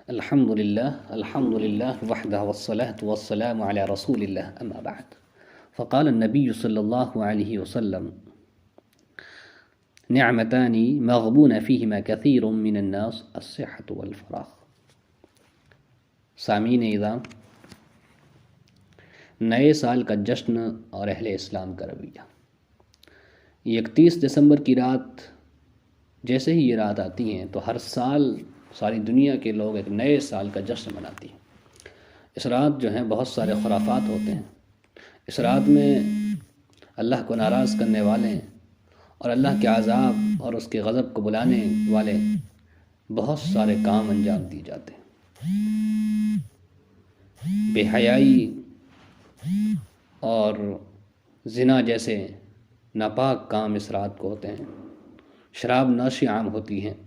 الحمد لله وحده والصلاة والسلام على رسول الله أما بعد فقال النبي صلى الله عليه وسلم نعمتان مغبون فيهما كثير من الناس الصحة والفراغ. سامعین اعظام، نئے سال کا جشن اور اہل اسلام کا رویہ. 31 دسمبر کی رات جیسے ہی یہ رات آتی ہیں تو ہر سال ساری دنیا کے لوگ ایک نئے سال کا جشن مناتی ہیں. اس رات جو ہیں بہت سارے خرافات ہوتے ہیں. اس رات میں اللہ کو ناراض کرنے والے اور اللہ کے عذاب اور اس کے غضب کو بلانے والے بہت سارے کام انجام دیے جاتے ہیں. بے حیائی اور زنا جیسے ناپاک کام اس رات کو ہوتے ہیں. شراب نوشی عام ہوتی ہیں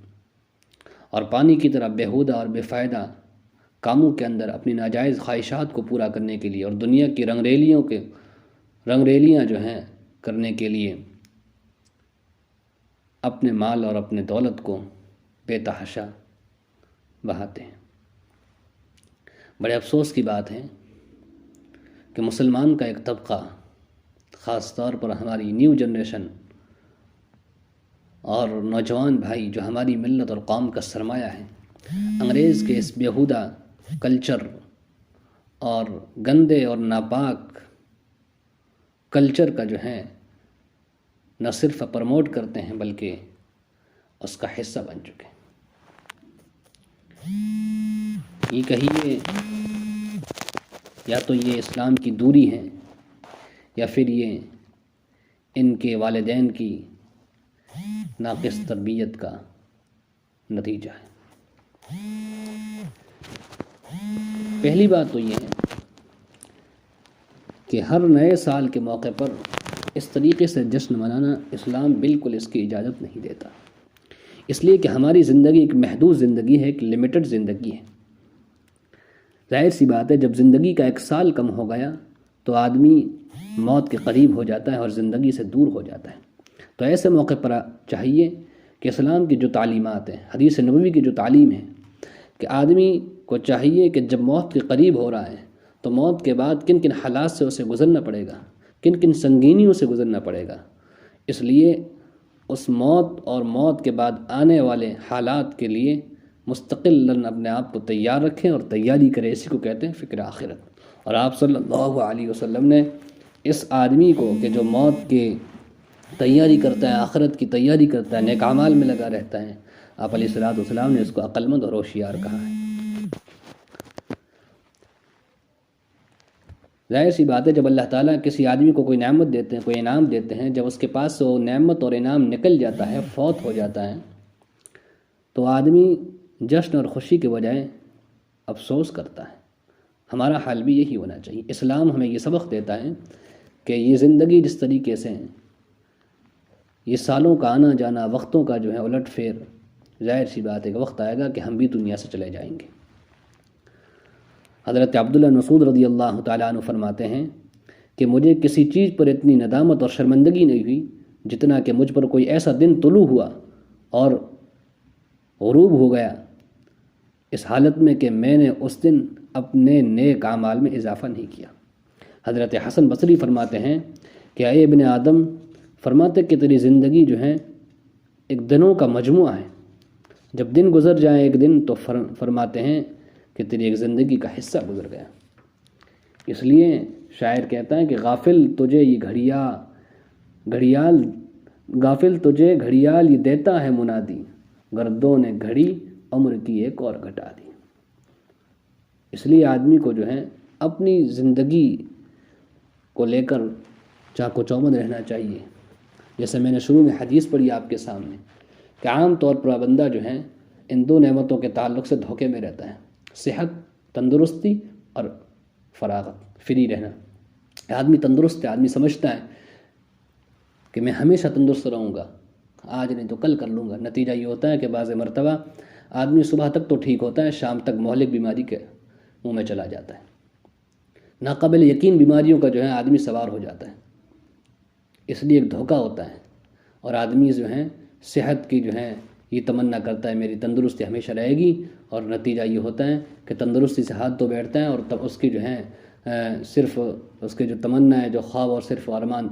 اور پانی کی طرح بیہودہ اور بے فائدہ کاموں کے اندر اپنی ناجائز خواہشات کو پورا کرنے کے لیے اور دنیا کی رنگریلیاں جو ہیں کرنے کے لیے اپنے مال اور اپنے دولت کو بے تحاشا بہاتے ہیں. بڑے افسوس کی بات ہے کہ مسلمان کا ایک طبقہ، خاص طور پر ہماری نیو جنریشن اور نوجوان بھائی جو ہماری ملت اور قوم کا سرمایہ ہے، انگریز کے اس بیہودہ کلچر اور گندے اور ناپاک کلچر کا جو ہے نہ صرف پروموٹ کرتے ہیں بلکہ اس کا حصہ بن چکے ہیں. یہ کہیے یا تو یہ اسلام کی دوری ہے یا پھر یہ ان کے والدین کی ناقص تربیت کا نتیجہ ہے. پہلی بات تو یہ ہے کہ ہر نئے سال کے موقع پر اس طریقے سے جشن منانا اسلام بالکل اس کی اجازت نہیں دیتا، اس لیے کہ ہماری زندگی ایک محدود زندگی ہے، ایک لمیٹڈ زندگی ہے. ظاہر سی بات ہے، جب زندگی کا ایک سال کم ہو گیا تو آدمی موت کے قریب ہو جاتا ہے اور زندگی سے دور ہو جاتا ہے. تو ایسے موقع پر چاہیے کہ اسلام کی جو تعلیمات ہیں، حدیث نبوی کی جو تعلیم ہے، کہ آدمی کو چاہیے کہ جب موت کے قریب ہو رہا ہے تو موت کے بعد کن کن حالات سے اسے گزرنا پڑے گا، کن کن سنگینیوں سے گزرنا پڑے گا. اس لیے اس موت اور موت کے بعد آنے والے حالات کے لیے مستقلاً اپنے آپ کو تیار رکھیں اور تیاری کریں. اسی کو کہتے ہیں فکر آخرت. اور آپ صلی اللہ علیہ وسلم نے اس آدمی کو کہ جو موت کی تیاری کرتا ہے، آخرت کی تیاری کرتا ہے، نیک اعمال میں لگا رہتا ہے، آپ علیہ الصلوۃ والسلام نے اس کو عقل مند اور ہوشیار کہا ہے. ظاہر سی بات ہے، جب اللہ تعالیٰ کسی آدمی کو کوئی نعمت دیتے ہیں، کوئی انعام دیتے ہیں، جب اس کے پاس سے وہ نعمت اور انعام نکل جاتا ہے، فوت ہو جاتا ہے، تو آدمی جشن اور خوشی کے بجائے افسوس کرتا ہے. ہمارا حال بھی یہی ہونا چاہیے. اسلام ہمیں یہ سبق دیتا ہے کہ یہ زندگی جس طریقے سے یہ سالوں کا آنا جانا، وقتوں کا جو ہے الٹ پھیر، ظاہر سی بات ہے کہ وقت آئے گا کہ ہم بھی دنیا سے چلے جائیں گے. حضرت عبداللہ مسعود رضی اللہ تعالیٰ عنہ فرماتے ہیں کہ مجھے کسی چیز پر اتنی ندامت اور شرمندگی نہیں ہوئی جتنا کہ مجھ پر کوئی ایسا دن طلوع ہوا اور غروب ہو گیا اس حالت میں کہ میں نے اس دن اپنے نیک اعمال میں اضافہ نہیں کیا. حضرت حسن بصری فرماتے ہیں کہ اے ابن آدم، فرماتے کہ تیری زندگی جو ہے ایک دنوں کا مجموعہ ہے، جب دن گزر جائیں ایک دن تو فرماتے ہیں کہ تیری ایک زندگی کا حصہ گزر گیا. اس لیے شاعر کہتا ہے کہ غافل تجھے گھڑیال یہ دیتا ہے منادی، گردوں نے گھڑی عمر کی ایک اور گھٹا دی. اس لیے آدمی کو جو ہے اپنی زندگی کو لے کر چاق و چوبند رہنا چاہیے. جیسے میں نے شروع میں حدیث پڑھی آپ کے سامنے کہ عام طور پر بندہ جو ہے ان دو نعمتوں کے تعلق سے دھوکے میں رہتا ہے، صحت، تندرستی اور فراغت، فری رہنا. آدمی تندرست ہے، آدمی سمجھتا ہے کہ میں ہمیشہ تندرست رہوں گا، آج نہیں تو کل کر لوں گا. نتیجہ یہ ہوتا ہے کہ بعض مرتبہ آدمی صبح تک تو ٹھیک ہوتا ہے، شام تک مہلک بیماری کے منہ میں چلا جاتا ہے. ناقابل یقین بیماریوں کا جو ہے آدمی سوار ہو جاتا ہے. اس لیے ایک دھوکہ ہوتا ہے اور آدمی جو ہے صحت کی جو ہے یہ تمنا کرتا ہے میری تندرستی ہمیشہ رہے گی اور نتیجہ یہ ہوتا ہے کہ تندرستی سے ہاتھ دھو بیٹھتا ہے اور تب اس کی جو ہے صرف اس کے جو تمنا ہے، جو خواب اور صرف ارمان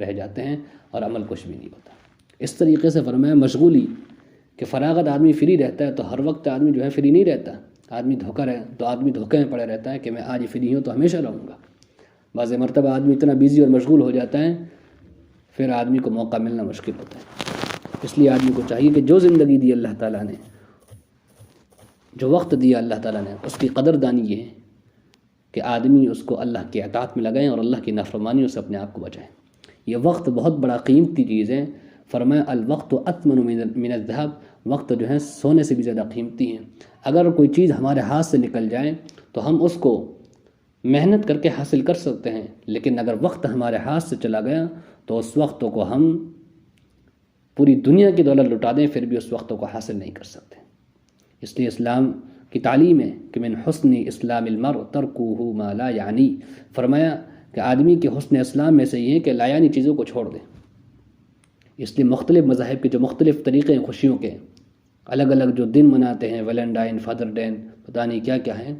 رہ جاتے ہیں اور عمل کچھ بھی نہیں ہوتا۔ اس طریقے سے فرمایا مشغولی کہ فراغت آدمی فری رہتا ہے تو ہر وقت آدمی جو ہے فری نہیں رہتا، آدمی دھوکے میں پڑے رہتا ہے کہ میں آج فری ہوں تو ہمیشہ رہوں گا۔ بعض مرتبہ آدمی اتنا بیزی اور مشغول ہو جاتا ہے پھر آدمی کو موقع ملنا مشکل ہوتا ہے۔ اس لیے آدمی کو چاہیے کہ جو زندگی دی اللہ تعالیٰ نے، جو وقت دیا اللہ تعالیٰ نے، اس کی قدر دانی یہ ہے کہ آدمی اس کو اللہ کی اطاعت میں لگائیں اور اللہ کی نافرمانیوں سے اپنے آپ کو بچائیں۔ یہ وقت بہت بڑا قیمتی چیز ہے۔ فرمایا الوقت اثمن من الذهب، وقت جو ہے سونے سے بھی زیادہ قیمتی ہے۔ اگر کوئی چیز ہمارے ہاتھ سے نکل جائے تو ہم اس کو محنت کر کے حاصل کر سکتے ہیں، لیکن اگر وقت ہمارے ہاتھ سے چلا گیا تو اس وقت کو ہم پوری دنیا کی دولت لٹا دیں پھر بھی اس وقت کو حاصل نہیں کر سکتے۔ اس لیے اسلام کی تعلیم ہے کہ من حسن اسلام المرء ترکہ ما لا یعنی، فرمایا کہ آدمی کے حسن اسلام میں سے یہ ہے کہ لا یعنی چیزوں کو چھوڑ دیں۔ اس لیے مختلف مذاہب کے جو مختلف طریقے ہیں خوشیوں کے، الگ الگ جو دن مناتے ہیں، ویلنٹائن، فادر ڈے، پتہ نہیں کیا کیا ہیں،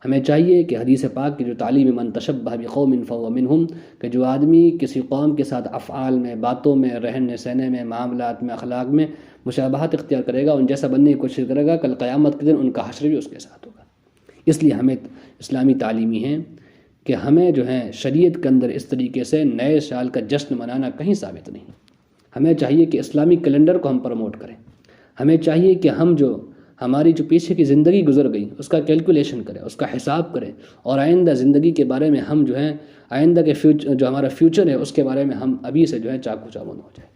ہمیں چاہیے کہ حدیث پاک کی جو تعلیم من تشبہ بقوم فہو منہم، کہ جو آدمی کسی قوم کے ساتھ افعال میں، باتوں میں، رہن سہنے میں، معاملات میں، اخلاق میں مشابہت اختیار کرے گا، ان جیسا بننے کی کوشش کرے گا، کل قیامت کے دن ان کا حشر بھی اس کے ساتھ ہوگا۔ اس لیے ہمیں اسلامی تعلیمی ہے کہ ہمیں جو ہے شریعت کے اندر اس طریقے سے نئے سال کا جشن منانا کہیں ثابت نہیں۔ ہمیں چاہیے کہ اسلامی کیلنڈر کو ہم پروموٹ کریں۔ ہمیں چاہیے کہ ہم جو ہماری جو پیچھے کی زندگی گزر گئی اس کا کیلکولیشن کریں، اس کا حساب کریں، اور آئندہ زندگی کے بارے میں ہم جو ہے آئندہ کے جو ہمارا فیوچر ہے اس کے بارے میں ہم ابھی سے جو ہے چاقو چابند ہو جائیں۔